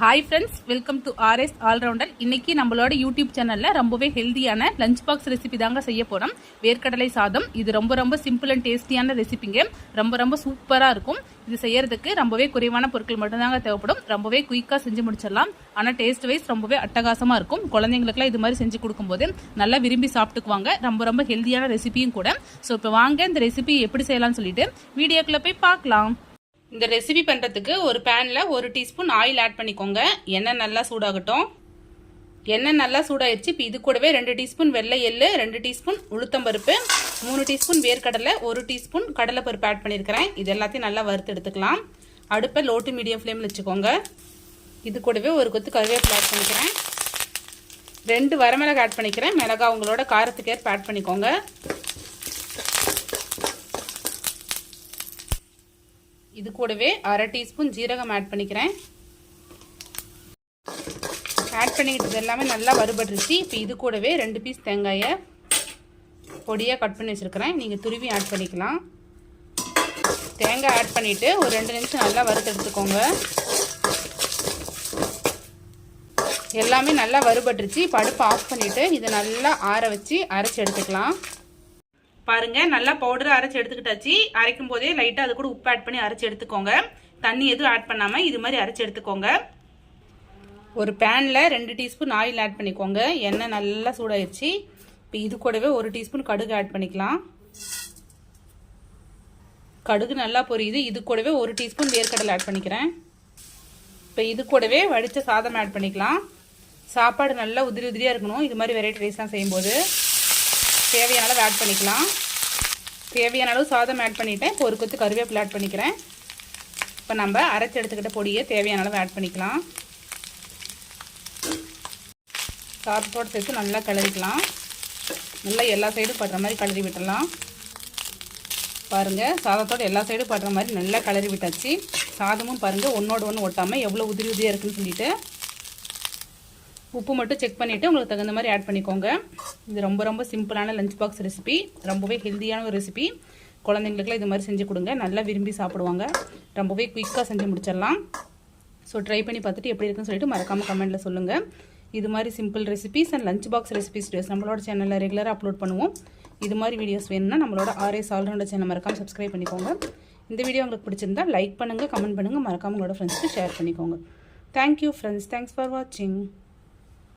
Hi friends, welcome to RS Allrounder. இன்னைக்கு நம்மளோட YouTube சேனலில் ரொம்பவே ஹெல்த்தியான லஞ்ச் பாக்ஸ் ரெசிபி தாங்க செய்ய போகிறோம். வேர்க்கடலை சாதம். இது ரொம்ப சிம்பிள் அண்ட் டேஸ்டியான ரெசிபிங்க. ரொம்ப சூப்பராக இருக்கும். இது செய்யறதுக்கு ரொம்பவே குறைவான பொருட்கள் மட்டும்தாங்க தேவைப்படும். ரொம்பவே குயிக்காக செஞ்சு முடிச்சிடலாம். ஆனால் டேஸ்ட் வைஸ் ரொம்பவே அட்டகாசமாக இருக்கும். குழந்தைங்களுக்குலாம் இது மாதிரி செஞ்சு கொடுக்கும்போது நல்லா விரும்பி சாப்பிட்டுக்குவாங்க. ரொம்ப ஹெல்த்தியான ரெசிபியும் கூட. ஸோ இப்போ வாங்க இந்த ரெசிபி எப்படி செய்யலாம்னு சொல்லிட்டு வீடியோக்குள்ளே போய் பார்க்கலாம். இந்த ரெசிபி பண்ணுறதுக்கு ஒரு பேனில் 1 டீஸ்பூன் ஆயில் ஆட் பண்ணிக்கோங்க. எண்ணெய் நல்லா சூடாகட்டும். எண்ணெய் நல்லா சூடாயிடுச்சு. இப்போ இது கூடவே 2 டீஸ்பூன் வெள்ளை எள்ளு, 2 டீஸ்பூன் உளுத்தம்பருப்பு, 3 டீஸ்பூன் வேர்க்கடலை, 1 டீஸ்பூன் கடலைப்பருப்பு ஆட் பண்ணியிருக்கிறேன். இது எல்லாத்தையும் நல்லா வறுத்து எடுத்துக்கலாம். அடுப்பை லோ டு மீடியம் ஃப்ளேமில் வச்சுக்கோங்க. இது கூடவே ஒரு கொத்து கருவேப்பிலை ஆட் பண்ணிக்கிறேன். 2 வரமிளகாய் ஆட் பண்ணிக்கிறேன். மிளகாய் உங்களோட காரத்துக்கு ஏற்ப ஆட் பண்ணிக்கோங்க. இது கூடவே 1/2 டீஸ்பூன் ஜீரகம் ஆட் பண்ணிக்கிறேன். ஆட் பண்ணிக்கிட்டது எல்லாமே நல்லா வறுபட்டுருச்சு. இப்போ இது கூடவே 2 பீஸ் தேங்காயை பொடியாக கட் பண்ணி வச்சுருக்கிறேன். நீங்கள் துருவி ஆட் பண்ணிக்கலாம். தேங்காய் ஆட் பண்ணிவிட்டு ஒரு 2 நிமிஷம் நல்லா வறுத்து எடுத்துக்கோங்க. எல்லாமே நல்லா வறுபட்டுருச்சு. இப்போ அடுப்பு ஆஃப் பண்ணிவிட்டு இதை நல்லா ஆற வச்சு அரைச்சி எடுத்துக்கலாம். பாருங்க, நல்லா பவுடர் அரைச்சி எடுத்துக்கிட்டாச்சு. அரைக்கும் போதே லைட்டாக அது கூட உப்பு ஆட் பண்ணி அரைச்சி எடுத்துக்கோங்க. தண்ணி எதுவும் ஆட் பண்ணாமல் இது மாதிரி அரைச்சி எடுத்துக்கோங்க. ஒரு பேனில் 2 டீஸ்பூன் ஆயில் ஆட் பண்ணிக்கோங்க. எண்ணெய் நல்லா சூடாயிருச்சு. இப்போ இது கூடவே 1 டீஸ்பூன் கடுகு ஆட் பண்ணிக்கலாம். கடுகு நல்லா பொரியுது. இது கூடவே 1 டீஸ்பூன் வேர்க்கடலை ஆட் பண்ணிக்கிறேன். இப்போ இது கூடவே வடித்த சாதம் ஆட் பண்ணிக்கலாம். சாப்பாடு நல்லா உதிரியாக இருக்கணும். இது மாதிரி வெரைட்டி ரைஸ்லாம் செய்யும்போது தேவையான அளவு ஆட் பண்ணிக்கலாம். தேவையான அளவு சாதம் ஆட் பண்ணிவிட்டேன். இப்போ ஒரு கொத்து கருவேப்பிலை ஆட் பண்ணிக்கிறேன். இப்போ நம்ம அரைச்சி எடுத்துக்கிட்ட பொடியை தேவையான அளவு ஆட் பண்ணிக்கலாம். சாதத்தோடு சேர்த்து நல்லா கிளறிக்கலாம். நல்லா எல்லா சைடும் படுற மாதிரி கிளறி விட்டுடலாம். பாருங்கள், சாதத்தோடு எல்லா சைடும் படுற மாதிரி நல்லா கிளறி விட்டாச்சு. சாதமும் பாருங்கள் ஒன்றோடு ஒன்று ஒட்டாமல் எவ்வளோ உதிரியாக இருக்குன்னு சொல்லிட்டு உப்பு மட்டும் செக் பண்ணிவிட்டு உங்களுக்கு தகுந்த மாதிரி ஆட் பண்ணிக்கோங்க. இது ரொம்ப சிம்பிளான லஞ்ச் பாக்ஸ் ரெசிபி. ரொம்பவே ஹெல்த்தியான ஒரு ரெசிபி. குழந்தைங்களுக்குலாம் இது மாதிரி செஞ்சு கொடுங்க. நல்லா விரும்பி சாப்பிடுவாங்க. ரொம்பவே குயிக்காக செஞ்சு முடிச்சிடலாம். ஸோ ட்ரை பண்ணி பார்த்துட்டு எப்படி இருக்குன்னு சொல்லிட்டு மறக்காமல் கமெண்ட்டில் சொல்லுங்கள். இது மாதிரி simple recipes and lunch box recipes videos நம்மளோட சேனலில் ரெகுலராக அப்லோட் பண்ணுவோம். இது மாதிரி வீடியோஸ் வேணும்னா நம்மளோட ஆர்எஸ் ஆல்ரவுண்டர் சேனல் மறக்காமல் சப்ஸ்கிரைப் பண்ணிக்கோங்க. இந்த வீடியோ உங்களுக்கு பிடிச்சிருந்தா லைக் பண்ணுங்கள், கமெண்ட் பண்ணுங்கள், மறக்காமல் உங்களோட ஃப்ரெண்ட்ஸ்க்கு ஷேர் பண்ணிக்கோங்க. Thank you friends. தேங்க்ஸ் ஃபார் வாட்சிங்.